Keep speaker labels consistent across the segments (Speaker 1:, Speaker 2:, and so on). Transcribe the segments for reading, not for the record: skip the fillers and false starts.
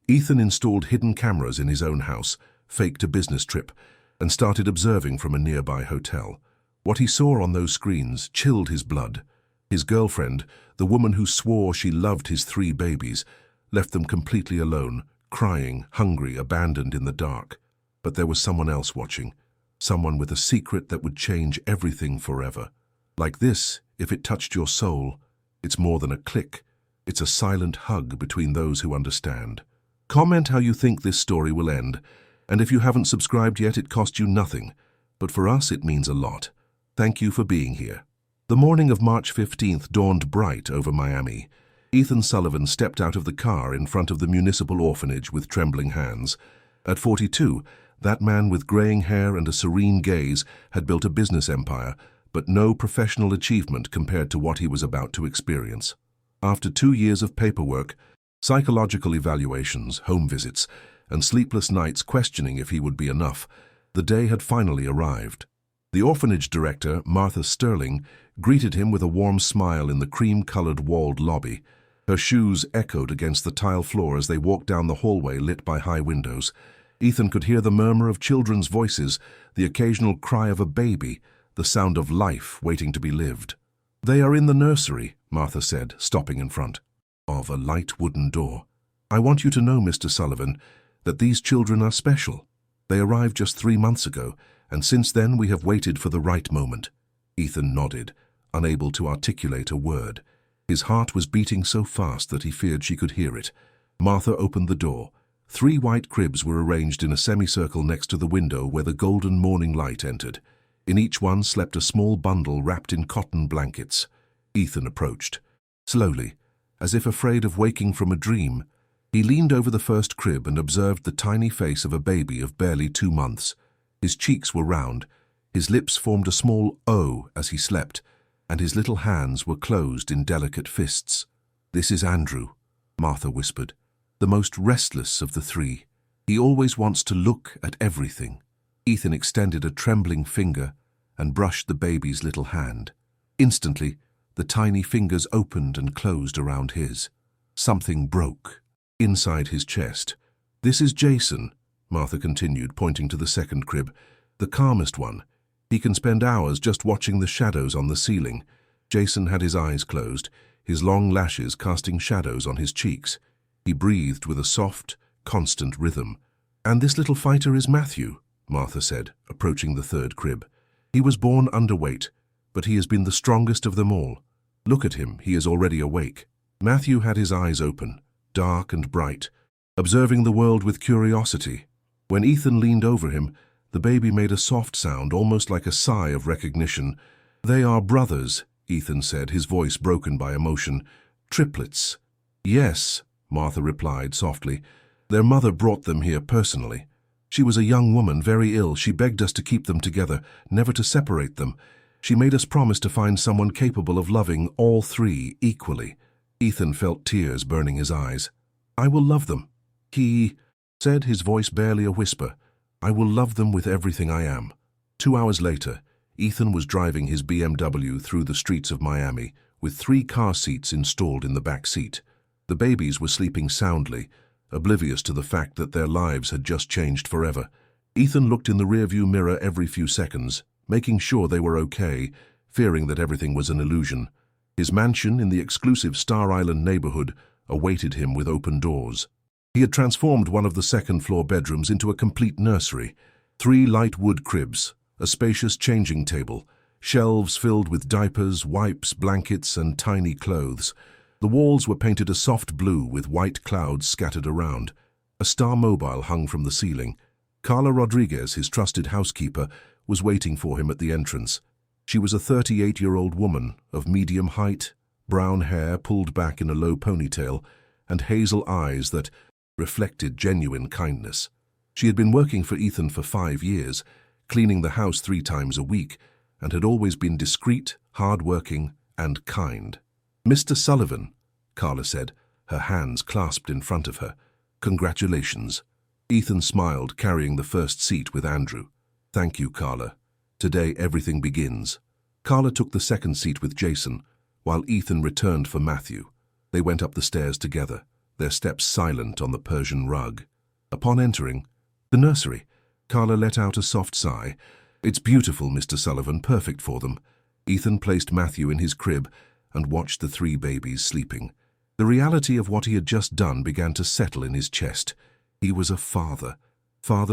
Speaker 1: Ethan installed hidden cameras in his own house, faked a business trip, and started observing from a nearby hotel. What he saw on those screens chilled his blood. His girlfriend, the woman who swore she loved his 3 babies, left them completely alone, crying, hungry, abandoned in the dark. But there was someone else watching, someone with a secret that would change everything forever. Like this, if it touched your soul, it's more than a click. It's a silent hug between those who understand. Comment how you think this story will end, and if you haven't subscribed yet, it costs you nothing, but for us it means a lot. Thank you for being here. The morning of March 15th dawned bright over Miami. Ethan Sullivan stepped out of the car in front of the municipal orphanage with trembling hands. At 42, that man with graying hair and a serene gaze had built a business empire, but no professional achievement compared to what he was about to experience. After 2 years of paperwork, psychological evaluations, home visits, and sleepless nights questioning if he would be enough, the day had finally arrived. The orphanage director, Martha Sterling, greeted him with a warm smile in the cream-colored walled lobby. Her shoes echoed against the tile floor as they walked down the hallway lit by high windows. Ethan could hear the murmur of children's voices, the occasional cry of a baby, the sound of life waiting to be lived. "They are in the nursery," Martha said, stopping in front of a light wooden door. "I want you to know, Mr. Sullivan, that these children are special. They arrived just 3 months ago, and since then we have waited for the right moment." Ethan nodded, unable to articulate a word. His heart was beating so fast that he feared she could hear it. Martha opened the door. 3 white cribs were arranged in a semicircle next to the window where the golden morning light entered. In each one slept a small bundle wrapped in cotton blankets. Ethan approached. Slowly, as if afraid of waking from a dream, he leaned over the first crib and observed the tiny face of a baby of barely 2 months. His cheeks were round, his lips formed a small O as he slept, and his little hands were closed in delicate fists. "This is Andrew," Martha whispered, "the most restless of the 3. He always wants to look at everything." Ethan extended a trembling finger and brushed the baby's little hand. Instantly, the tiny fingers opened and closed around his. Something broke inside his chest. "This is Jason," Martha continued, pointing to the second crib, "the calmest one. He can spend hours just watching the shadows on the ceiling." Jason had his eyes closed, his long lashes casting shadows on his cheeks. He breathed with a soft, constant rhythm. "And this little fighter is Matthew," Martha said, approaching the third crib. "He was born underweight, but he has been the strongest of them all. Look at him, he is already awake." Matthew had his eyes open, dark and bright, observing the world with curiosity. When Ethan leaned over him, the baby made a soft sound, almost like a sigh of recognition. "They are brothers," Ethan said, his voice broken by emotion. "Triplets." "Yes," Martha replied softly. "Their mother brought them here personally. She was a young woman, very ill. She begged us to keep them together, never to separate them. She made us promise to find someone capable of loving all 3 equally." Ethan felt tears burning his eyes. "I will love them," he said, his voice barely a whisper. "I will love them with everything I am." 2 hours later, Ethan was driving his BMW through the streets of Miami, with 3 car seats installed in the back seat. The babies were sleeping soundly, oblivious to the fact that their lives had just changed forever. Ethan looked in the rearview mirror every few seconds, making sure they were okay, fearing that everything was an illusion. His mansion in the exclusive Star Island neighborhood awaited him with open doors. He had transformed one of the second-floor bedrooms into a complete nursery. 3 light wood cribs, a spacious changing table, shelves filled with diapers, wipes, blankets, and tiny clothes. The walls were painted a soft blue with white clouds scattered around. A Star Mobile hung from the ceiling. Carla Rodriguez, his trusted housekeeper, was waiting for him at the entrance. She was a 38-year-old woman of medium height, brown hair pulled back in a low ponytail, and hazel eyes that reflected genuine kindness. She had been working for Ethan for 5 years, cleaning the house 3 times a week, and had always been discreet, hard-working, and kind. "Mr. Sullivan," Carla said, her hands clasped in front of her. "Congratulations." Ethan smiled, carrying the first seat with Andrew. "Thank you, Carla. Today everything begins." Carla took the second seat with Jason, while Ethan returned for Matthew. They went up the stairs together. their steps silent on the Persian rug. Upon entering the nursery, Carla let out a soft sigh. "It's beautiful, Mr. Sullivan, perfect for them." Ethan placed Matthew in his crib and watched the 3 babies sleeping. The reality of what he had just done began to settle in his chest. He was a father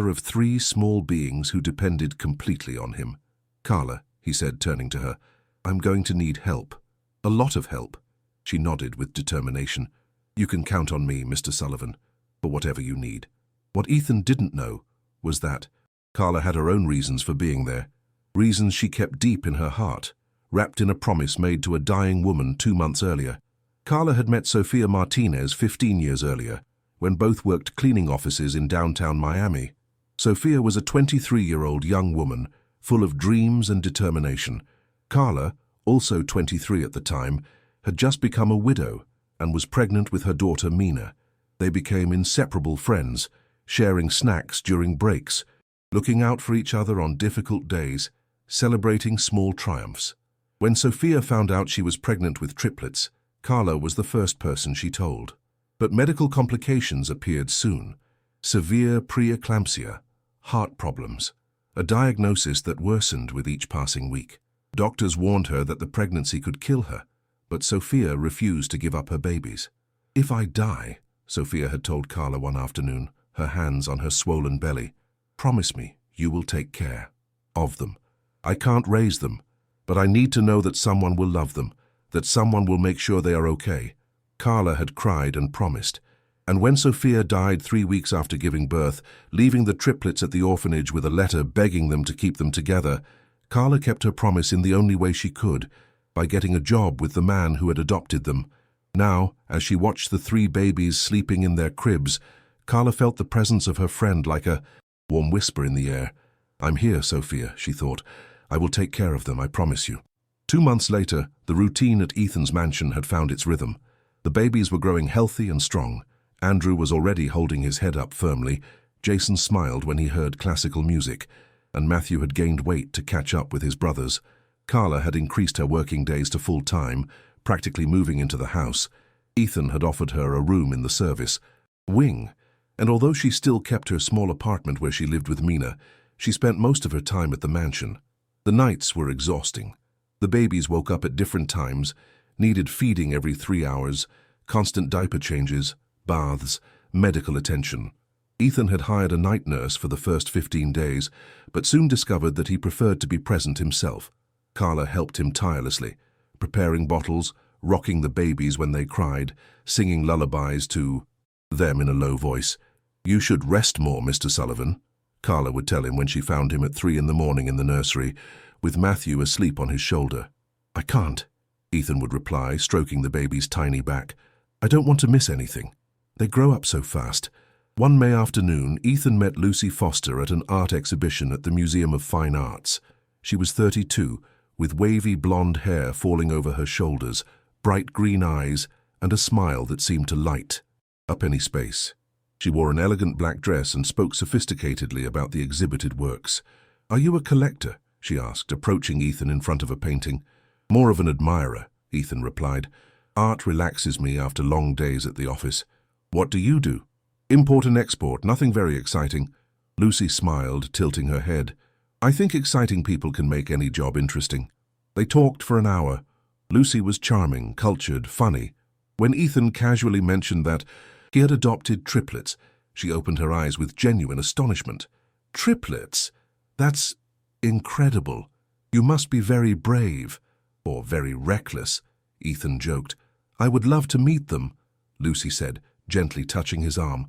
Speaker 1: of 3 small beings who depended completely on him. "Carla," he said, turning to her, "I'm going to need help. A lot of help." She nodded with determination. "You can count on me, Mr. Sullivan, for whatever you need." What Ethan didn't know was that Carla had her own reasons for being there, reasons she kept deep in her heart, wrapped in a promise made to a dying woman 2 months earlier. Carla had met Sofia Martinez 15 years earlier, when both worked cleaning offices in downtown Miami. Sofia was a 23-year-old young woman, full of dreams and determination. Carla, also 23 at the time, had just become a widow and was pregnant with her daughter Mina. They became inseparable friends, sharing snacks during breaks, looking out for each other on difficult days, celebrating small triumphs. When Sofia found out she was pregnant with triplets, Carla was the first person she told. But medical complications appeared soon. Severe preeclampsia, heart problems, a diagnosis that worsened with each passing week. Doctors warned her that the pregnancy could kill her, but Sofia refused to give up her babies. "If I die," Sofia had told Carla one afternoon, her hands on her swollen belly, "promise me you will take care of them. I can't raise them, but I need to know that someone will love them, that someone will make sure they are okay." Carla had cried and promised, and when Sofia died 3 weeks after giving birth, leaving the triplets at the orphanage with a letter begging them to keep them together, Carla kept her promise in the only way she could, by getting a job with the man who had adopted them. Now, as she watched the 3 babies sleeping in their cribs, Carla felt the presence of her friend like a warm whisper in the air. "I'm here, Sofia," she thought. "I will take care of them, I promise you." 2 months later, the routine at Ethan's mansion had found its rhythm. The babies were growing healthy and strong. Andrew was already holding his head up firmly. Jason smiled when he heard classical music, and Matthew had gained weight to catch up with his brothers. Carla had increased her working days to full-time, practically moving into the house. Ethan had offered her a room in the service wing, and although she still kept her small apartment where she lived with Mina, she spent most of her time at the mansion. The nights were exhausting. The babies woke up at different times, needed feeding every 3 hours, constant diaper changes, baths, medical attention. Ethan had hired a night nurse for the first 15 days, but soon discovered that he preferred to be present himself. Carla helped him tirelessly, preparing bottles, rocking the babies when they cried, singing lullabies to them in a low voice. "You should rest more, Mr. Sullivan," Carla would tell him when she found him at 3 in the morning in the nursery, with Matthew asleep on his shoulder. "I can't," Ethan would reply, stroking the baby's tiny back. "I don't want to miss anything. They grow up so fast." One May afternoon, Ethan met Lucy Foster at an art exhibition at the Museum of Fine Arts. She was 32, with wavy blonde hair falling over her shoulders, bright green eyes, and a smile that seemed to light up any space. She wore an elegant black dress and spoke sophisticatedly about the exhibited works. "Are you a collector?" she asked, approaching Ethan in front of a painting. "More of an admirer," Ethan replied. "Art relaxes me after long days at the office." "What do you do?" "Import and export, nothing very exciting." Lucy smiled, tilting her head. "I think exciting people can make any job interesting." They talked for an hour. Lucy was charming, cultured, funny. When Ethan casually mentioned that he had adopted triplets, she opened her eyes with genuine astonishment. "Triplets? That's incredible. You must be very brave, or very reckless," Ethan joked. "I would love to meet them," Lucy said, gently touching his arm.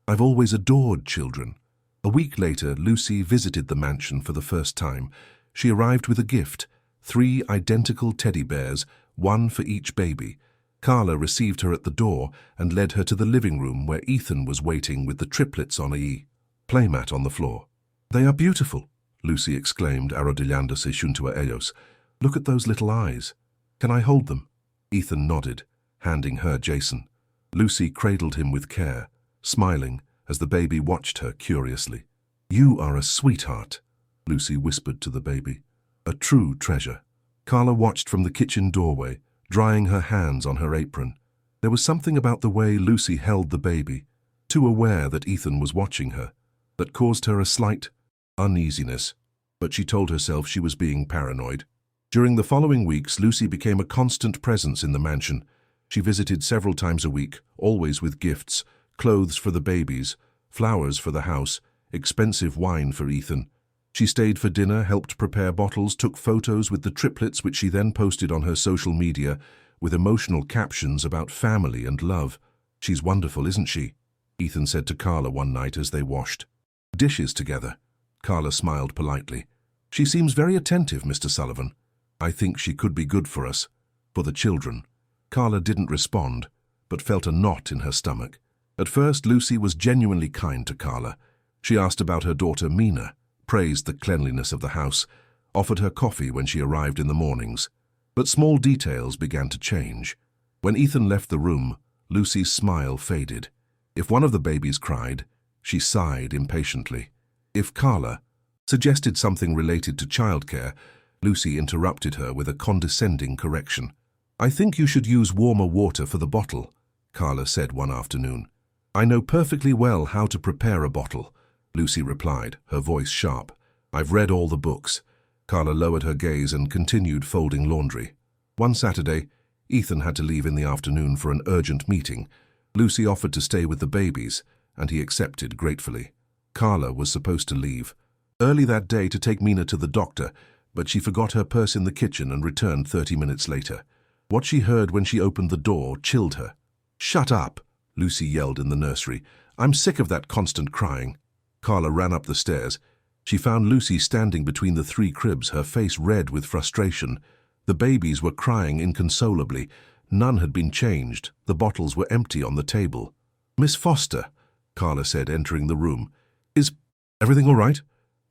Speaker 1: "I've always adored children." A week later, Lucy visited the mansion for the first time. She arrived with a gift, 3 identical teddy bears, 1 for each baby. Carla received her at the door and led her to the living room where Ethan was waiting with the triplets on a playmat on the floor. "They are beautiful," Lucy exclaimed, arrodillándose junto a ellos. "Look at those little eyes. Can I hold them?" Ethan nodded, handing her Jason. Lucy cradled him with care, smiling as the baby watched her curiously. "You are a sweetheart," Lucy whispered to the baby. "A true treasure." Carla watched from the kitchen doorway, drying her hands on her apron. There was something about the way Lucy held the baby, too aware that Ethan was watching her, that caused her a slight uneasiness, but she told herself she was being paranoid. During the following weeks, Lucy became a constant presence in the mansion. She visited several times a week, always with gifts, clothes for the babies, flowers for the house, expensive wine for Ethan. She stayed for dinner, helped prepare bottles, took photos with the triplets, which she then posted on her social media, with emotional captions about family and love. "She's wonderful, isn't she?" Ethan said to Carla one night as they washed dishes together. Carla smiled politely. "She seems very attentive, Mr. Sullivan. I think she could be good for us, for the children." Carla didn't respond, but felt a knot in her stomach. At first, Lucy was genuinely kind to Carla. She asked about her daughter Mina, praised the cleanliness of the house, offered her coffee when she arrived in the mornings. But small details began to change. When Ethan left the room, Lucy's smile faded. If one of the babies cried, she sighed impatiently. If Carla suggested something related to childcare, Lucy interrupted her with a condescending correction. "I think you should use warmer water for the bottle," Carla said one afternoon. "I know perfectly well how to prepare a bottle," Lucy replied, her voice sharp. "I've read all the books." Carla lowered her gaze and continued folding laundry. One Saturday, Ethan had to leave in the afternoon for an urgent meeting. Lucy offered to stay with the babies, and he accepted gratefully. Carla was supposed to leave early that day to take Mina to the doctor, but she forgot her purse in the kitchen and returned 30 minutes later. What she heard when she opened the door chilled her. "Shut up," Lucy yelled in the nursery. "I'm sick of that constant crying." Carla ran up the stairs. She found Lucy standing between the 3 cribs, her face red with frustration. The babies were crying inconsolably. None had been changed. The bottles were empty on the table. "Miss Foster," Carla said, entering the room. "Is everything all right?"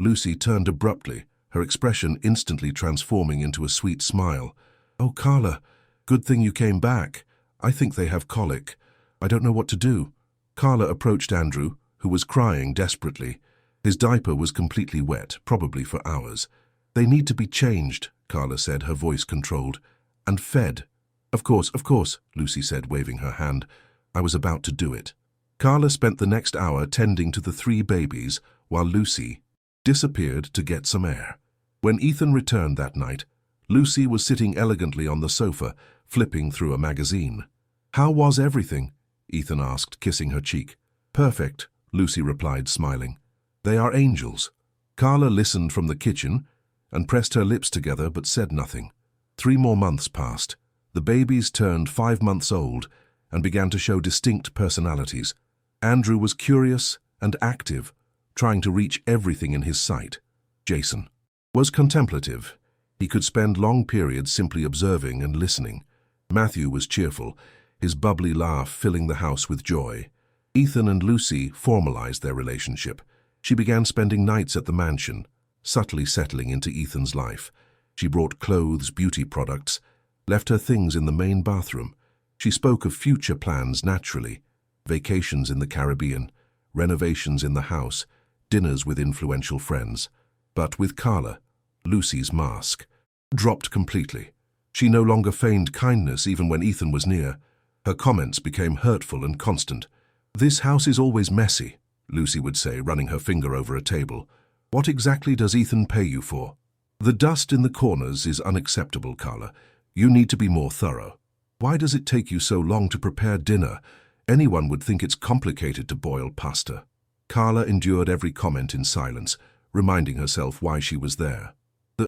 Speaker 1: Lucy turned abruptly, her expression instantly transforming into a sweet smile. "Oh, Carla, good thing you came back. I think they have colic. I don't know what to do." Carla approached Andrew, who was crying desperately. His diaper was completely wet, probably for hours. "They need to be changed," Carla said, her voice controlled. "And fed." Of course," Lucy said, waving her hand. "I was about to do it." Carla spent the next hour tending to the 3 babies, while Lucy disappeared to get some air. When Ethan returned that night, Lucy was sitting elegantly on the sofa, flipping through a magazine. "How was everything?" Ethan asked, kissing her cheek. "Perfect," Lucy replied, smiling. "They are angels." Carla listened from the kitchen and pressed her lips together but said nothing. 3 more months passed. The babies turned 5 months old and began to show distinct personalities. Andrew was curious and active, trying to reach everything in his sight. Jason was contemplative. He could spend long periods simply observing and listening. Matthew was cheerful, his bubbly laugh filling the house with joy. Ethan and Lucy formalized their relationship. She began spending nights at the mansion, subtly settling into Ethan's life. She brought clothes, beauty products, left her things in the main bathroom. She spoke of future plans naturally: vacations in the Caribbean, renovations in the house, dinners with influential friends. But with Carla, Lucy's mask dropped completely. She no longer feigned kindness even when Ethan was near. Her comments became hurtful and constant. "This house is always messy," Lucy would say, running her finger over a table. "What exactly does Ethan pay you for?" "The dust in the corners is unacceptable, Carla. You need to be more thorough." "Why does it take you so long to prepare dinner? Anyone would think it's complicated to boil pasta." Carla endured every comment in silence, reminding herself why she was there. The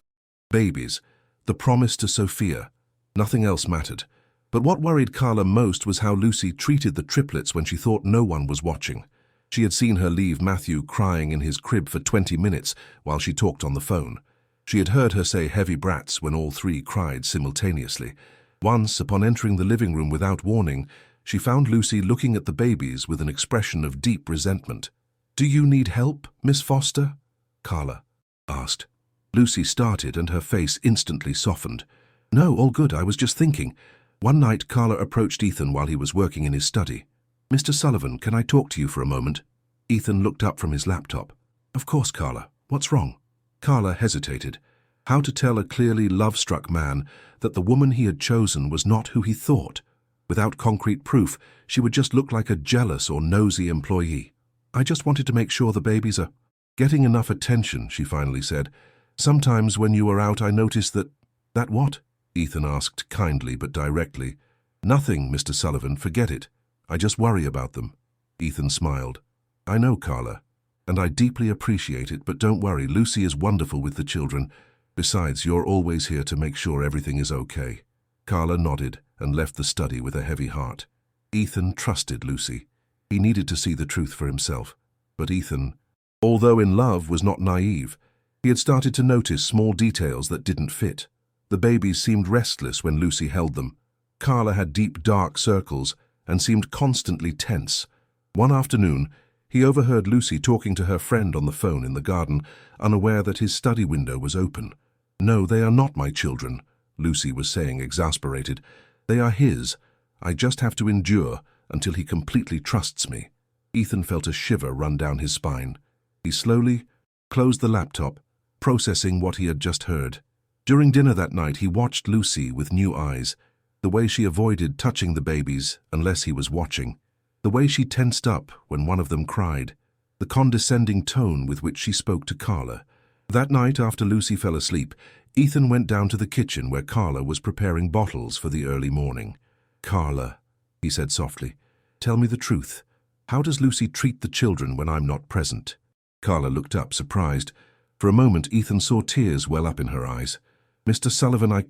Speaker 1: babies, the promise to Sophia, nothing else mattered. But what worried Carla most was how Lucy treated the triplets when she thought no one was watching. She had seen her leave Matthew crying in his crib for 20 minutes while she talked on the phone. She had heard her say heavy brats when all 3 cried simultaneously. Once, upon entering the living room without warning, she found Lucy looking at the babies with an expression of deep resentment. "Do you need help, Miss Foster?" Carla asked. Lucy started and her face instantly softened. "No, all good, I was just thinking." One night, Carla approached Ethan while he was working in his study. "Mr. Sullivan, can I talk to you for a moment?" Ethan looked up from his laptop. "Of course, Carla. What's wrong?" Carla hesitated. How to tell a clearly love-struck man that the woman he had chosen was not who he thought? Without concrete proof, she would just look like a jealous or nosy employee. "I just wanted to make sure the babies are getting enough attention," she finally said. "Sometimes when you were out I noticed that—" "That what?" Ethan asked, kindly but directly. "Nothing, Mr. Sullivan, forget it. I just worry about them." Ethan smiled. "I know, Carla, and I deeply appreciate it, but don't worry, Lucy is wonderful with the children. Besides, you're always here to make sure everything is okay." Carla nodded and left the study with a heavy heart. Ethan trusted Lucy. He needed to see the truth for himself. But Ethan, although in love, was not naive. He had started to notice small details that didn't fit. The babies seemed restless when Lucy held them. Carla had deep, dark circles and seemed constantly tense. One afternoon, he overheard Lucy talking to her friend on the phone in the garden, unaware that his study window was open. "No, they are not my children," Lucy was saying, exasperated. "They are his. I just have to endure until he completely trusts me." Ethan felt a shiver run down his spine. He slowly closed the laptop, processing what he had just heard. During dinner that night, he watched Lucy with new eyes. The way she avoided touching the babies unless he was watching. The way she tensed up when one of them cried. The condescending tone with which she spoke to Carla. That night, after Lucy fell asleep, Ethan went down to the kitchen where Carla was preparing bottles for the early morning. "Carla," he said softly, "tell me the truth. How does Lucy treat the children when I'm not present?" Carla looked up, surprised. For a moment, Ethan saw tears well up in her eyes. "Mr. Sullivan,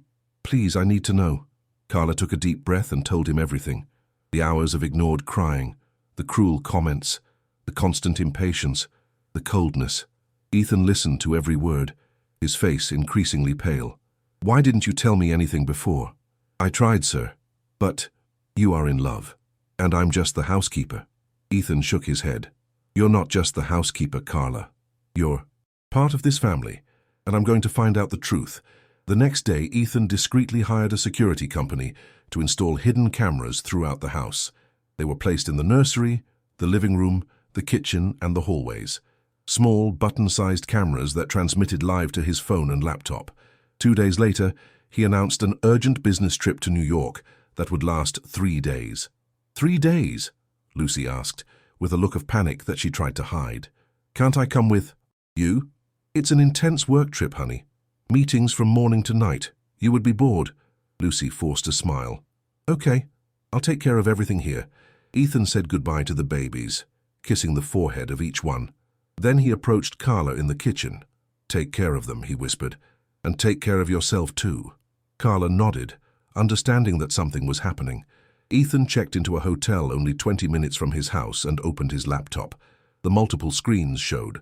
Speaker 1: please, I need to know." Carla took a deep breath and told him everything. The hours of ignored crying, the cruel comments, the constant impatience, the coldness. Ethan listened to every word, his face increasingly pale. "Why didn't you tell me anything before?" "I tried, sir. But you are in love, and I'm just the housekeeper." Ethan shook his head. "You're not just the housekeeper, Carla. You're part of this family, and I'm going to find out the truth." The next day, Ethan discreetly hired a security company to install hidden cameras throughout the house. They were placed in the nursery, the living room, the kitchen, and the hallways. Small, button-sized cameras that transmitted live to his phone and laptop. 2 days later, he announced an urgent business trip to New York that would last 3 days. 3 days? Lucy asked, with a look of panic that she tried to hide. "Can't I come with you?" "It's an intense work trip, honey. Meetings from morning to night. You would be bored." Lucy forced a smile. "Okay, I'll take care of everything here." Ethan said goodbye to the babies, kissing the forehead of each one. Then he approached Carla in the kitchen. "Take care of them," he whispered, "and take care of yourself too." Carla nodded, understanding that something was happening. Ethan checked into a hotel only 20 minutes from his house and opened his laptop. The multiple screens showed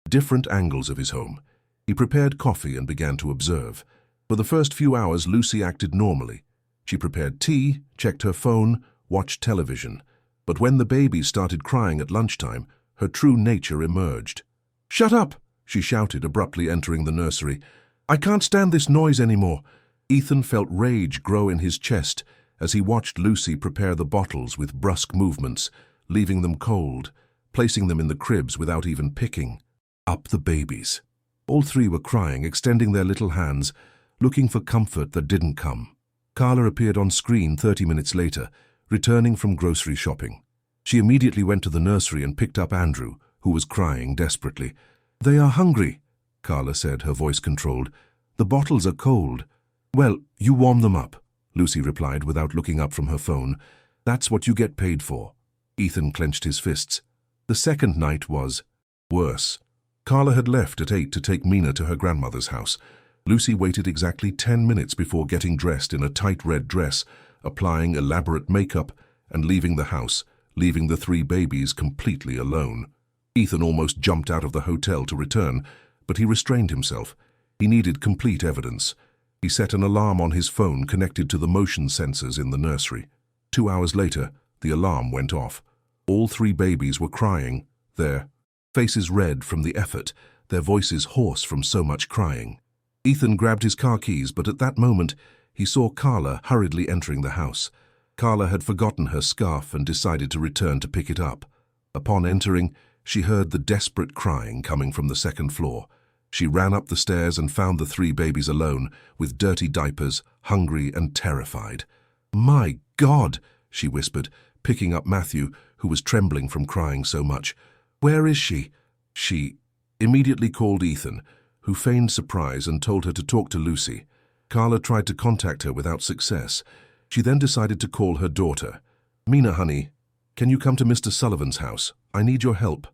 Speaker 1: different angles of his home. He prepared coffee and began to observe. For the first few hours, Lucy acted normally. She prepared tea, checked her phone, watched television. But when the babies started crying at lunchtime, her true nature emerged. "Shut up!" she shouted, abruptly entering the nursery. "I can't stand this noise anymore." Ethan felt rage grow in his chest as he watched Lucy prepare the bottles with brusque movements, leaving them cold, placing them in the cribs without even picking up the babies. All 3 were crying, extending their little hands, looking for comfort that didn't come. Carla appeared on screen 30 minutes later, returning from grocery shopping. She immediately went to the nursery and picked up Andrew, who was crying desperately. "They are hungry," Carla said, her voice controlled. "The bottles are cold." "Well, you warm them up," Lucy replied without looking up from her phone. "That's what you get paid for." Ethan clenched his fists. The second night was worse. Carla had left at 8 to take Mina to her grandmother's house. Lucy waited exactly 10 minutes before getting dressed in a tight red dress, applying elaborate makeup, and leaving the house, leaving the 3 babies completely alone. Ethan almost jumped out of the hotel to return, but he restrained himself. He needed complete evidence. He set an alarm on his phone connected to the motion sensors in the nursery. 2 hours later, the alarm went off. All 3 babies were crying, their faces red from the effort, their voices hoarse from so much crying. Ethan grabbed his car keys, but at that moment, he saw Carla hurriedly entering the house. Carla had forgotten her scarf and decided to return to pick it up. Upon entering, she heard the desperate crying coming from the second floor. She ran up the stairs and found the 3 babies alone, with dirty diapers, hungry and terrified. "My God!" she whispered, picking up Matthew, who was trembling from crying so much. "Where is she?" She immediately called Ethan, who feigned surprise and told her to talk to Lucy. Carla tried to contact her without success. She then decided to call her daughter. "Mina, honey, can you come to Mr. Sullivan's house? I need your help."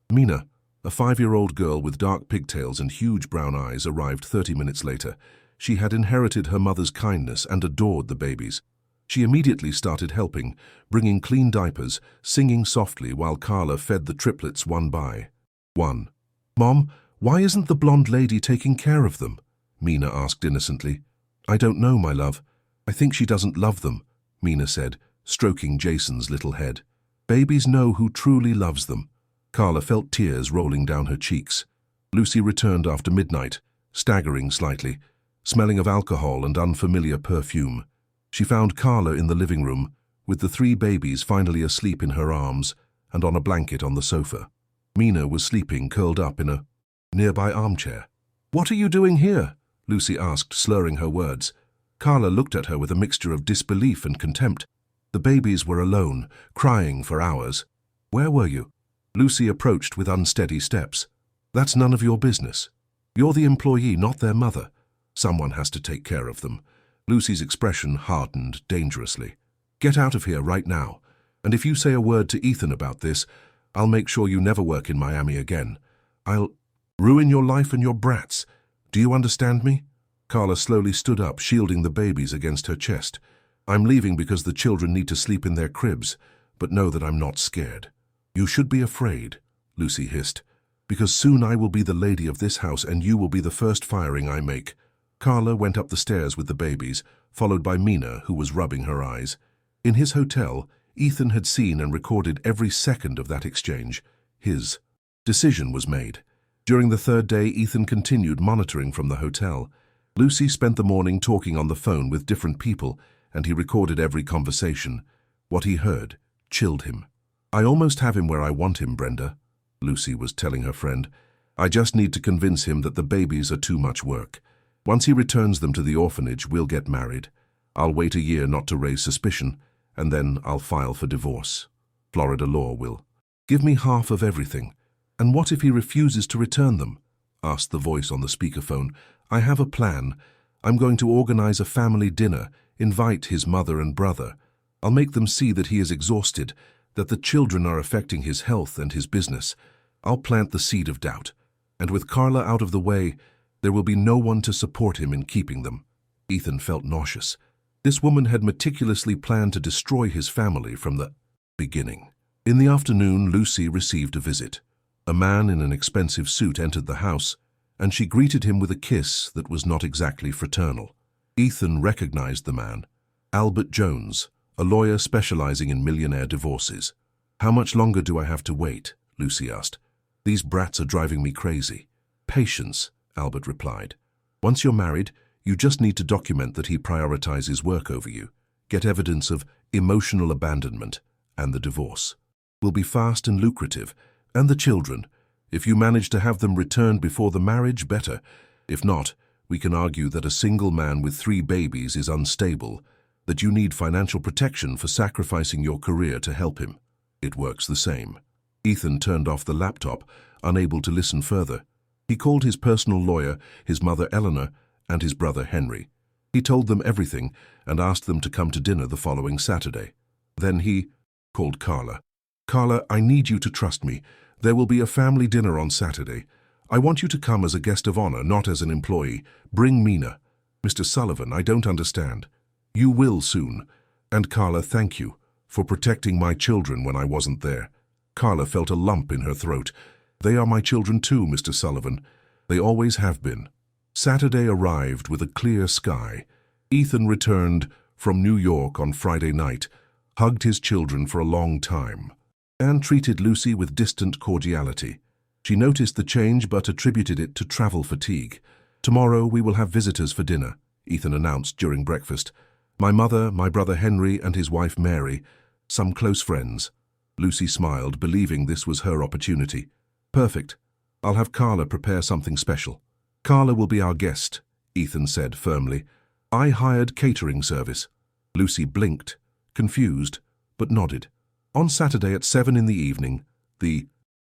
Speaker 1: Mina, a 5-year-old girl with dark pigtails and huge brown eyes, arrived 30 minutes later. She had inherited her mother's kindness and adored the babies. She immediately started helping, bringing clean diapers, singing softly while Carla fed the triplets one by one. "Mom, why isn't the blonde lady taking care of them?" Mina asked innocently. "I don't know, my love. I think she doesn't love them," Mina said, stroking Jason's little head. "Babies know who truly loves them." Carla felt tears rolling down her cheeks. Lucy returned after midnight, staggering slightly, smelling of alcohol and unfamiliar perfume. She found Carla in the living room, with the 3 babies finally asleep in her arms and on a blanket on the sofa. Mina was sleeping curled up in a nearby armchair. "What are you doing here?" Lucy asked, slurring her words. Carla looked at her with a mixture of disbelief and contempt. The babies were alone, crying for hours. "Where were you?" Lucy approached with unsteady steps. "That's none of your business. You're the employee, not their mother. Someone has to take care of them." Lucy's expression hardened dangerously. "Get out of here right now. And if you say a word to Ethan about this, I'll make sure you never work in Miami again. I'll ruin your life and your brats. Do you understand me?" Carla slowly stood up, shielding the babies against her chest. "I'm leaving because the children need to sleep in their cribs, but know that I'm not scared." "You should be afraid," Lucy hissed, "because soon I will be the lady of this house and you will be the first firing I make." Carla went up the stairs with the babies, followed by Mina, who was rubbing her eyes. In his hotel, Ethan had seen and recorded every second of that exchange. His decision was made. During the 3rd day, Ethan continued monitoring from the hotel. Lucy spent the morning talking on the phone with different people, and he recorded every conversation. What he heard chilled him. "I almost have him where I want him, Brenda," Lucy was telling her friend. "I just need to convince him that the babies are too much work. Once he returns them to the orphanage, we'll get married. I'll wait a year not to raise suspicion, and then I'll file for divorce. Florida law will give me half of everything." "And what if he refuses to return them?" asked the voice on the speakerphone. "I have a plan. I'm going to organize a family dinner, invite his mother and brother. I'll make them see that he is exhausted, that the children are affecting his health and his business. I'll plant the seed of doubt. And with Carla out of the way, there will be no one to support him in keeping them." Ethan felt nauseous. This woman had meticulously planned to destroy his family from the beginning. In the afternoon, Lucy received a visit. A man in an expensive suit entered the house, and she greeted him with a kiss that was not exactly fraternal. Ethan recognized the man. Albert Jones, a lawyer specializing in millionaire divorces. "How much longer do I have to wait?" Lucy asked. "These brats are driving me crazy." "Patience," Albert replied. "Once you're married, you just need to document that he prioritizes work over you. Get evidence of emotional abandonment, and the divorce will be fast and lucrative. And the children, if you manage to have them returned before the marriage, better. If not, we can argue that a single man with 3 babies is unstable, that you need financial protection for sacrificing your career to help him. It works the same." Ethan turned off the laptop, unable to listen further. He called his personal lawyer, his mother Eleanor, and his brother Henry. He told them everything and asked them to come to dinner the following Saturday. Then he called Carla. "Carla, I need you to trust me. There will be a family dinner on Saturday. I want you to come as a guest of honor, not as an employee. Bring Mina." "Mr. Sullivan, I don't understand." "You will soon. And Carla, thank you for protecting my children when I wasn't there." Carla felt a lump in her throat. "They are my children too, Mr. Sullivan. They always have been." Saturday arrived with a clear sky. Ethan returned from New York on Friday night, hugged his children for a long time, and treated Lucy with distant cordiality. She noticed the change but attributed it to travel fatigue. "Tomorrow we will have visitors for dinner," Ethan announced during breakfast. "My mother, my brother Henry, and his wife Mary, some close friends." Lucy smiled, believing this was her opportunity. "Perfect. I'll have Carla prepare something special." "Carla will be our guest," Ethan said firmly. "I hired catering service." Lucy blinked, confused. but nodded. On Saturday at 7 in the evening, the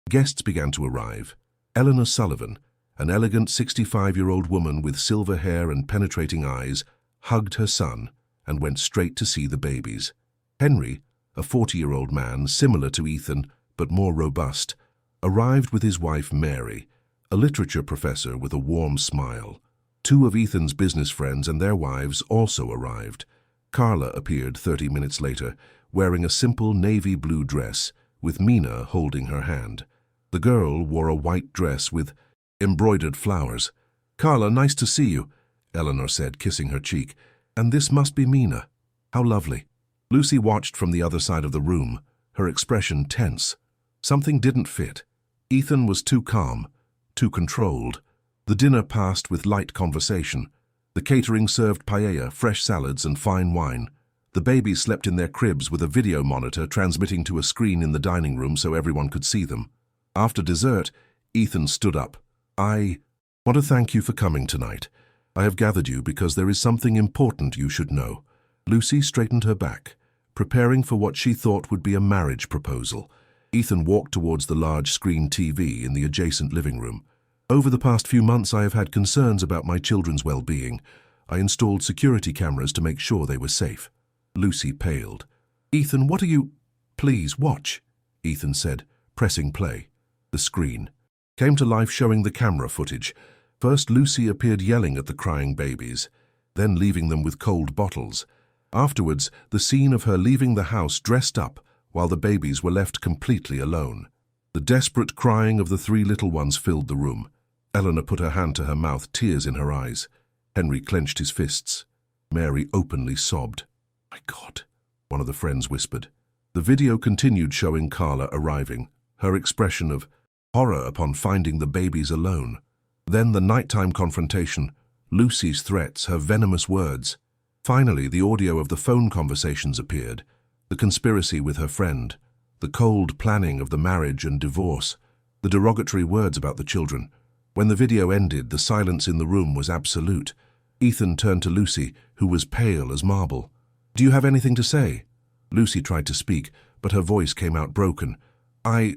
Speaker 1: guests began to arrive. Eleanor Sullivan, an elegant 65-year-old woman with silver hair and penetrating eyes, hugged her son and went straight to see the babies. Henry, a 40-year-old man similar to Ethan but more robust, arrived with his wife Mary, a literature professor with a warm smile. Two of Ethan's business friends and their wives also arrived. Carla appeared 30 minutes later, wearing a simple navy blue dress, with Mina holding her hand. The girl wore a white dress with embroidered flowers. "Carla, nice to see you," Eleanor said, kissing her cheek. "And this must be Mina. How lovely." Lucy watched from the other side of the room, her expression tense. Something didn't fit. Ethan was too calm, too controlled. The dinner passed with light conversation. The catering served paella, fresh salads, and fine wine. The babies slept in their cribs with a video monitor transmitting to a screen in the dining room so everyone could see them. After dessert, Ethan stood up. "I want to thank you for coming tonight. I have gathered you because there is something important you should know." Lucy straightened her back, preparing for what she thought would be a marriage proposal. Ethan walked towards the large screen TV in the adjacent living room. "Over the past few months I have had concerns about my children's well-being. I installed security cameras to make sure they were safe." Lucy paled. "Ethan, what are you—" "Please, watch," Ethan said, pressing play. The screen came to life showing the camera footage. First, Lucy appeared yelling at the crying babies, then leaving them with cold bottles. Afterwards, the scene of her leaving the house dressed up while the babies were left completely alone. The desperate crying of the three little ones filled the room. Eleanor put her hand to her mouth, tears in her eyes. Henry clenched his fists. Mary openly sobbed. "My God," one of the friends whispered. The video continued showing Carla arriving, her expression of horror upon finding the babies alone. Then the nighttime confrontation, Lucy's threats, her venomous words. Finally, the audio of the phone conversations appeared, the conspiracy with her friend, the cold planning of the marriage and divorce, the derogatory words about the children. When the video ended, the silence in the room was absolute. Ethan turned to Lucy, who was pale as marble. "Do you have anything to say?" Lucy tried to speak, but her voice came out broken. I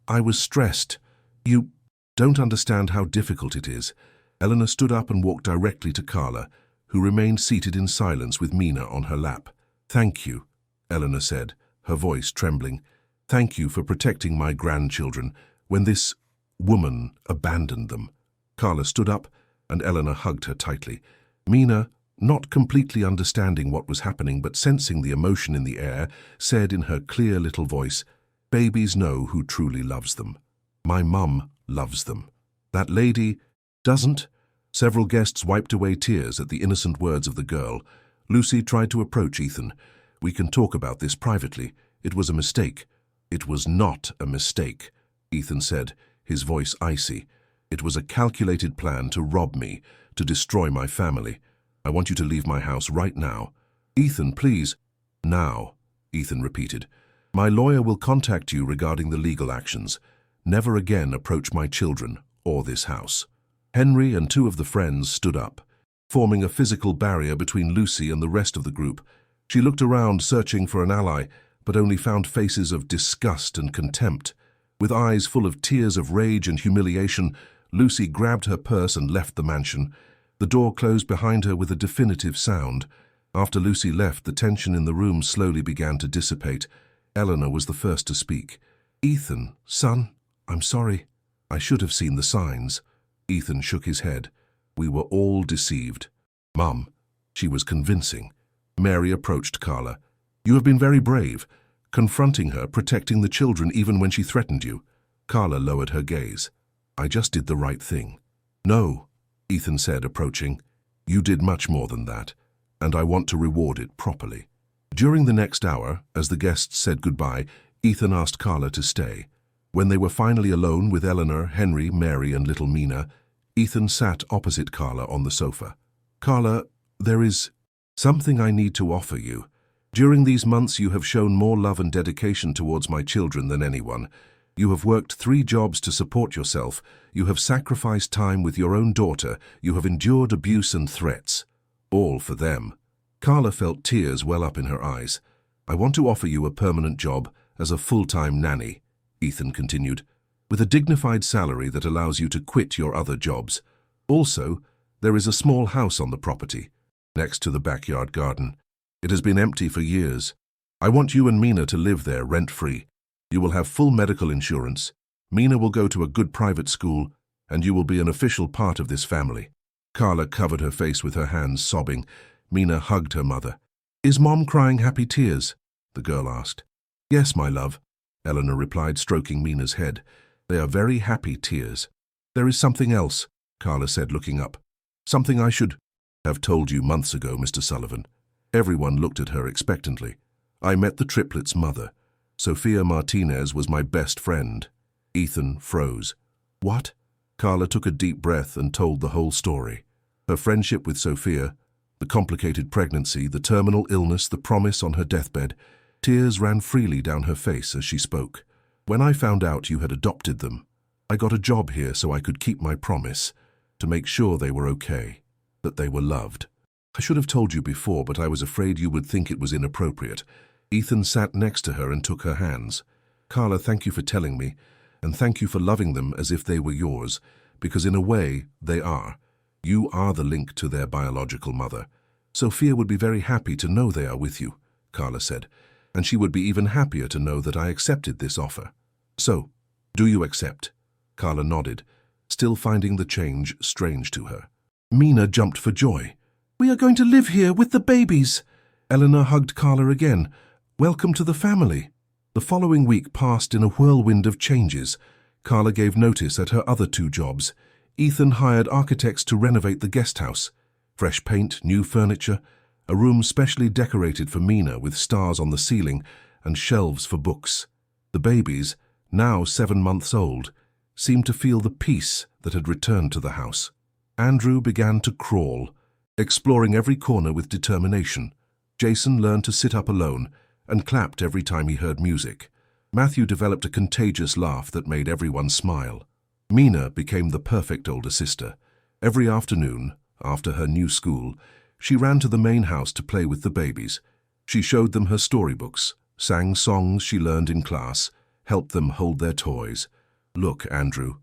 Speaker 1: was stressed. You don't understand how difficult it is." Eleanor stood up and walked directly to Carla, who remained seated in silence with Mina on her lap. "Thank you," Eleanor said, her voice trembling. "Thank you for protecting my grandchildren when this woman abandoned them." Carla stood up, and Eleanor hugged her tightly. Mina, not completely understanding what was happening but sensing the emotion in the air, said in her clear little voice, "Babies know who truly loves them. My mum loves them. That lady doesn't." Several guests wiped away tears at the innocent words of the girl. Lucy tried to approach Ethan. "We can talk about this privately. It was a mistake." "It was not a mistake," Ethan said, his voice icy. "It was a calculated plan to rob me, to destroy my family. I want you to leave my house right now." "Ethan, please." "Now," Ethan repeated. "My lawyer will contact you regarding the legal actions. Never again approach my children or this house." Henry and two of the friends stood up, forming a physical barrier between Lucy and the rest of the group. She looked around, searching for an ally, but only found faces of disgust and contempt. With eyes full of tears of rage and humiliation, Lucy grabbed her purse and left the mansion. The door closed behind her with a definitive sound. After Lucy left, the tension in the room slowly began to dissipate. Eleanor was the first to speak. "Ethan, son, I'm sorry. I should have seen the signs." Ethan shook his head. "We were all deceived." "Mum." She was convincing. Mary approached Carla. "You have been very brave, confronting her, protecting the children even when she threatened you." Carla lowered her gaze. "I just did the right thing." "No," Ethan said, approaching. "You did much more than that, and I want to reward it properly." During the next hour, as the guests said goodbye, Ethan asked Carla to stay. When they were finally alone with Eleanor, Henry, Mary, and little Mina, Ethan sat opposite Carla on the sofa. "Carla, there is something I need to offer you. During these months you have shown more love and dedication towards my children than anyone. You have worked 3 jobs to support yourself. You have sacrificed time with your own daughter. You have endured abuse and threats. All for them." Carla felt tears well up in her eyes. I want to offer you a permanent job as a full-time nanny, Ethan continued, with a dignified salary that allows you to quit your other jobs. Also, there is a small house on the property, next to the backyard garden. It has been empty for years. I want you and Mina to live there rent-free. You will have full medical insurance. Mina will go to a good private school, and you will be an official part of this family. Carla covered her face with her hands, sobbing. Mina hugged her mother. Is Mom crying happy tears? The girl asked. Yes, my love, Eleanor replied, stroking Mina's head. They are very happy tears. There is something else, Carla said, looking up. Something I should have told you months ago, Mr. Sullivan. Everyone looked at her expectantly. I met the triplets' mother. Sophia Martinez was my best friend. Ethan froze. What? Carla took a deep breath and told the whole story. Her friendship with Sophia, the complicated pregnancy, the terminal illness, the promise on her deathbed. Tears ran freely down her face as she spoke. When I found out you had adopted them, I got a job here so I could keep my promise, to make sure they were okay, that they were loved. I should have told you before, but I was afraid you would think it was inappropriate. Ethan sat next to her and took her hands. Carla, thank you for telling me, and thank you for loving them as if they were yours, because in a way, they are. You are the link to their biological mother. Sophia would be very happy to know they are with you, Carla said, and she would be even happier to know that I accepted this offer. So, do you accept? Carla nodded, still finding the change strange to her. Mina jumped for joy. We are going to live here with the babies. Eleanor hugged Carla again. Welcome to the family. The following week passed in a whirlwind of changes. Carla gave notice at her other two jobs. Ethan hired architects to renovate the guest house. Fresh paint, new furniture, a room specially decorated for Mina with stars on the ceiling and shelves for books. The babies, now 7 months old, seemed to feel the peace that had returned to the house. Andrew began to crawl, exploring every corner with determination. Jason learned to sit up alone and clapped every time he heard music. Matthew developed a contagious laugh that made everyone smile. Mina became the perfect older sister. Every afternoon, after her new school, she ran to the main house to play with the babies. She showed them her storybooks, sang songs she learned in class, helped them hold their toys. Look, Andrew,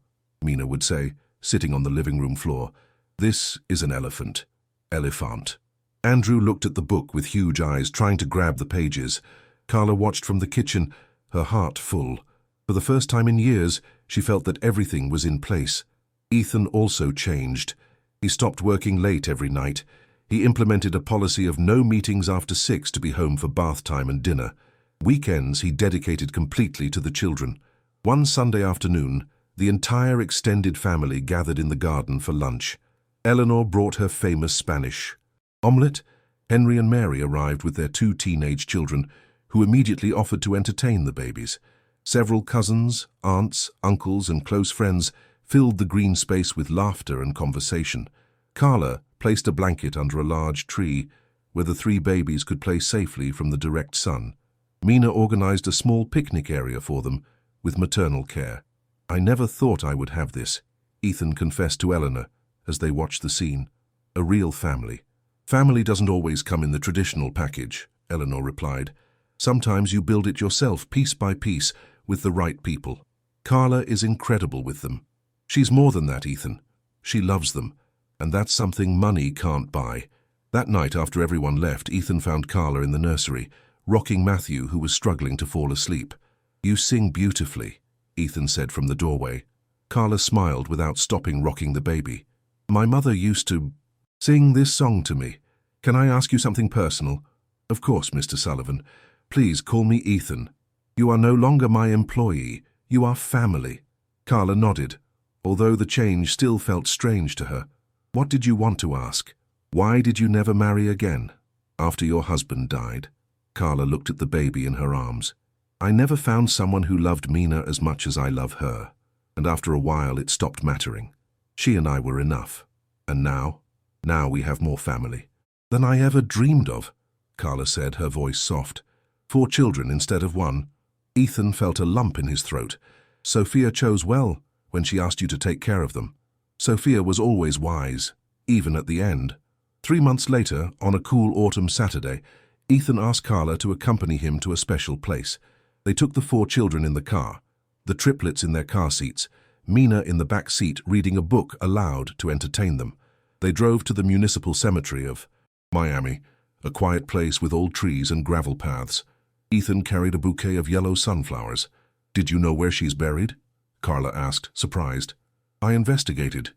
Speaker 1: Mina would say, sitting on the living room floor. This is an elephant. Elephant. Andrew looked at the book with huge eyes, trying to grab the pages. Carla watched from the kitchen, her heart full. For the first time in years, she felt that everything was in place. Ethan also changed. He stopped working late every night. He implemented a policy of no meetings after 6 to be home for bath time and dinner. Weekends he dedicated completely to the children. One Sunday afternoon, the entire extended family gathered in the garden for lunch. Eleanor brought her famous Spanish omelette. Henry and Mary arrived with their 2 teenage children, who immediately offered to entertain the babies. Several cousins, aunts, uncles, and close friends filled the green space with laughter and conversation. Carla placed a blanket under a large tree where the 3 babies could play safely from the direct sun. Mina organized a small picnic area for them with maternal care. I never thought I would have this, Ethan confessed to Eleanor as they watched the scene. A real family. Family doesn't always come in the traditional package, Eleanor replied. Sometimes you build it yourself, piece by piece, with the right people. Carla is incredible with them. She's more than that, Ethan. She loves them, and that's something money can't buy. That night, after everyone left, Ethan found Carla in the nursery, rocking Matthew, who was struggling to fall asleep. You sing beautifully, Ethan said from the doorway. Carla smiled without stopping rocking the baby. My mother used to sing this song to me. Can I ask you something personal? Of course, Mr. Sullivan. Please call me Ethan. You are no longer my employee. You are family. Carla nodded, although the change still felt strange to her. What did you want to ask? Why did you never marry again? After your husband died. Carla looked at the baby in her arms. I never found someone who loved Mina as much as I love her, and after a while it stopped mattering. She and I were enough. And now we have more family than I ever dreamed of, Carla said, her voice soft. 4 children instead of 1. Ethan felt a lump in his throat. Sophia chose well when she asked you to take care of them. Sophia was always wise, even at the end. 3 months later, on a cool autumn Saturday, Ethan asked Carla to accompany him to a special place. They took the 4 children in the car, the triplets in their car seats, Mina in the back seat reading a book aloud to entertain them. They drove to the municipal cemetery of Miami, a quiet place with old trees and gravel paths. Ethan carried a bouquet of yellow sunflowers. "Did you know where she's buried?" Carla asked, surprised. "I investigated,"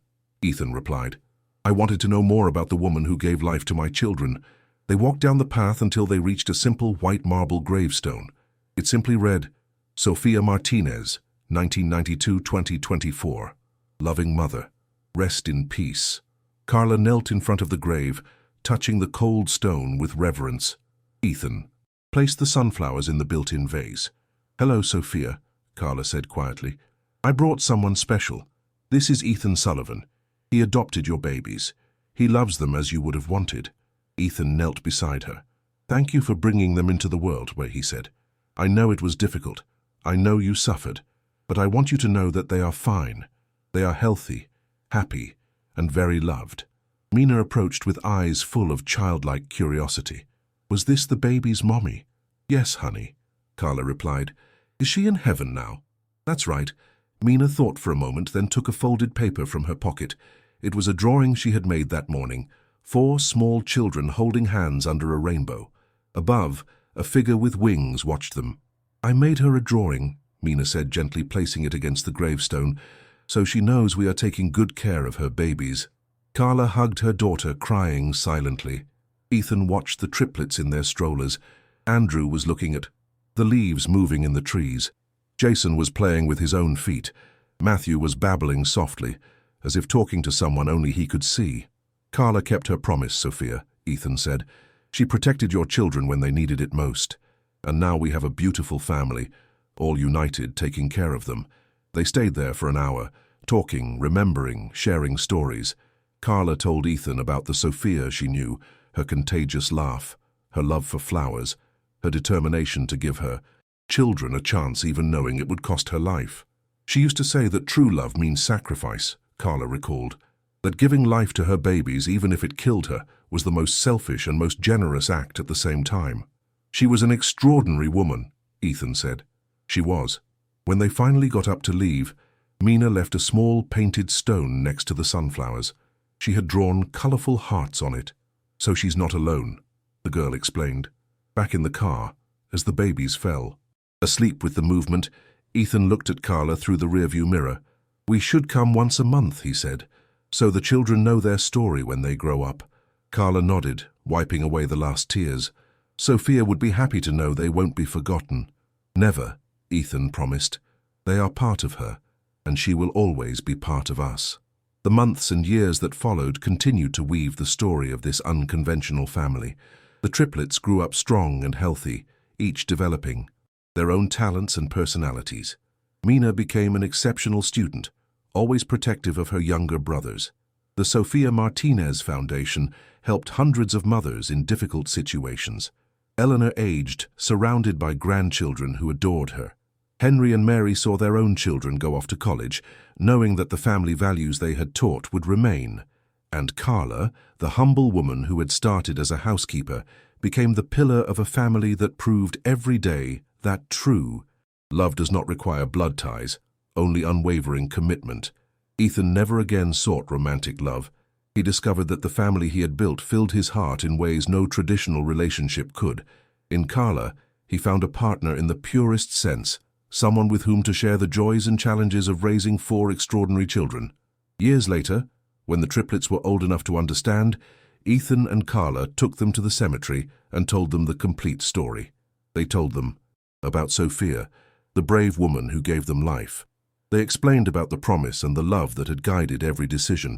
Speaker 1: Ethan replied. "I wanted to know more about the woman who gave life to my children." They walked down the path until they reached a simple white marble gravestone. It simply read, "Sofia Martinez, 1992-2024. Loving mother. Rest in peace." Carla knelt in front of the grave, touching the cold stone with reverence. Ethan placed the sunflowers in the built-in vase. "Hello, Sophia," Carla said quietly. "I brought someone special. This is Ethan Sullivan. He adopted your babies. He loves them as you would have wanted." Ethan knelt beside her. "Thank you for bringing them into the world," he said. "I know it was difficult. I know you suffered. But I want you to know that they are fine. They are healthy, happy, and very loved." Mina approached with eyes full of childlike curiosity. "Was this the baby's mommy?" "Yes, honey," Carla replied. "Is she in heaven now?" "That's right." Mina thought for a moment, then took a folded paper from her pocket. It was a drawing she had made that morning. 4 small children holding hands under a rainbow. Above, a figure with wings watched them. "I made her a drawing," Mina said, gently placing it against the gravestone, "so she knows we are taking good care of her babies." Carla hugged her daughter, crying silently. Ethan watched the triplets in their strollers. Andrew was looking at the leaves moving in the trees. Jason was playing with his own feet. Matthew was babbling softly, as if talking to someone only he could see. "Carla kept her promise, Sophia," Ethan said. "She protected your children when they needed it most. And now we have a beautiful family, all united, taking care of them." They stayed there for an hour, talking, remembering, sharing stories. Carla told Ethan about the Sophia she knew, her contagious laugh, her love for flowers, her determination to give her children a chance even knowing it would cost her life. "She used to say that true love means sacrifice," Carla recalled. "That giving life to her babies, even if it killed her, was the most selfish and most generous act at the same time." "She was an extraordinary woman," Ethan said. "She was." When they finally got up to leave, Mina left a small painted stone next to the sunflowers. She had drawn colorful hearts on it. "So she's not alone," the girl explained. Back in the car, as the babies fell. Asleep with the movement, Ethan looked at Carla through the rearview mirror. "We should come once a month," he said, "so the children know their story when they grow up." Carla nodded, wiping away the last tears. "Sophia would be happy to know they won't be forgotten." "Never," Ethan promised. "They are part of her, and she will always be part of us." The months and years that followed continued to weave the story of this unconventional family. The triplets grew up strong and healthy, each developing their own talents and personalities. Mina became an exceptional student, always protective of her younger brothers. The Sofia Martinez Foundation helped hundreds of mothers in difficult situations. Eleanor aged, surrounded by grandchildren who adored her. Henry and Mary saw their own children go off to college, knowing that the family values they had taught would remain. And Carla, the humble woman who had started as a housekeeper, became the pillar of a family that proved every day that true love does not require blood ties, only unwavering commitment. Ethan never again sought romantic love. He discovered that the family he had built filled his heart in ways no traditional relationship could. In Carla, he found a partner in the purest sense, someone with whom to share the joys and challenges of raising 4 extraordinary children. Years later, when the triplets were old enough to understand, Ethan and Carla took them to the cemetery and told them the complete story. They told them about Sophia, the brave woman who gave them life. They explained about the promise and the love that had guided every decision.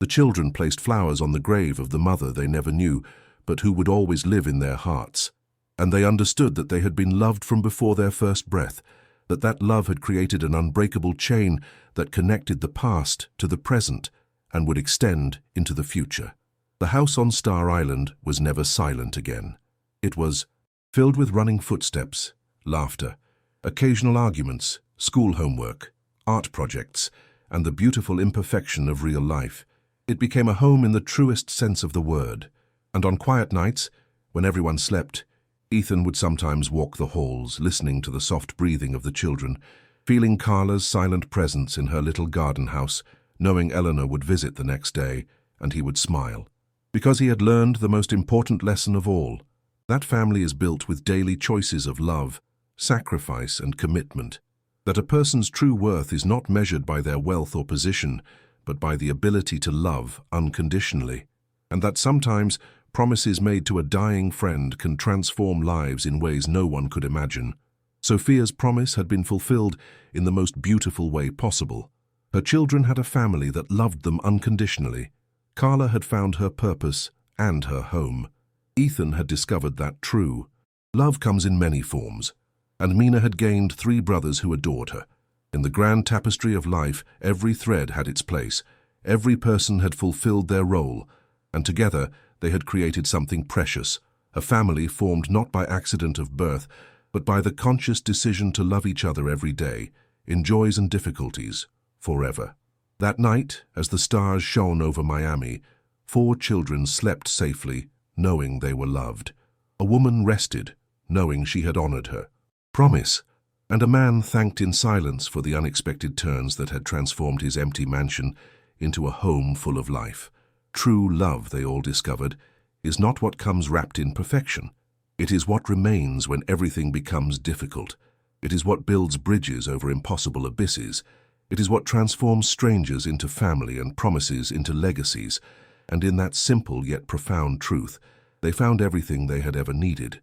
Speaker 1: The children placed flowers on the grave of the mother they never knew, but who would always live in their hearts. And they understood that they had been loved from before their first breath, that love had created an unbreakable chain that connected the past to the present and would extend into the future. The house on Star Island was never silent again. It was filled with running footsteps, laughter, occasional arguments, school homework, art projects, and the beautiful imperfection of real life. It became a home in the truest sense of the word. And on quiet nights, when everyone slept, Ethan would sometimes walk the halls, listening to the soft breathing of the children, feeling Carla's silent presence in her little garden house, knowing Eleanor would visit the next day, and he would smile. Because he had learned the most important lesson of all. That family is built with daily choices of love, sacrifice, and commitment. That a person's true worth is not measured by their wealth or position, but by the ability to love unconditionally. And that sometimes promises made to a dying friend can transform lives in ways no one could imagine. Sophia's promise had been fulfilled in the most beautiful way possible. Her children had a family that loved them unconditionally. Carla had found her purpose and her home. Ethan had discovered that true love comes in many forms, and Mina had gained 3 brothers who adored her. In the grand tapestry of life, every thread had its place. Every person had fulfilled their role, and together they had created something precious, a family formed not by accident of birth, but by the conscious decision to love each other every day, in joys and difficulties, forever. That night, as the stars shone over Miami, 4 children slept safely, knowing they were loved. A woman rested, knowing she had honored her promise, and a man thanked in silence for the unexpected turns that had transformed his empty mansion into a home full of life. True love, they all discovered, is not what comes wrapped in perfection. It is what remains when everything becomes difficult. It is what builds bridges over impossible abysses. It is what transforms strangers into family and promises into legacies. And in that simple yet profound truth, they found everything they had ever needed.